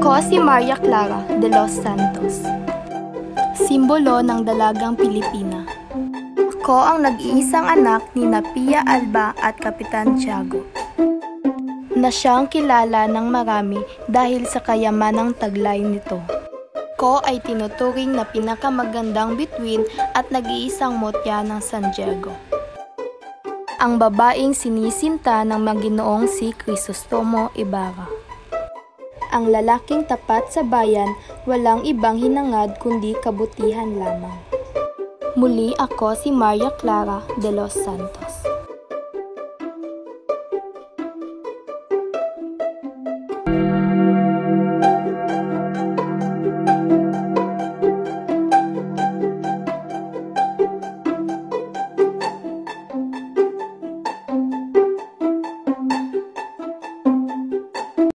Ako si Maria Clara de los Santos, simbolo ng dalagang Pilipina. Ako ang nag-iisang anak ni Pia Alba at Kapitan Tiago, na siyang kilala ng marami dahil sa kayamanang taglay nito. Ako ay tinuturing na pinakamagandang bituin at nag-iisang motya ng San Diego. Ang babaeng sinisinta ng Maginoong si Crisostomo Ibarra. Ang lalaking tapat sa bayan, walang ibang hinangad kundi kabutihan lamang. Muli ako si Maria Clara de los Santos.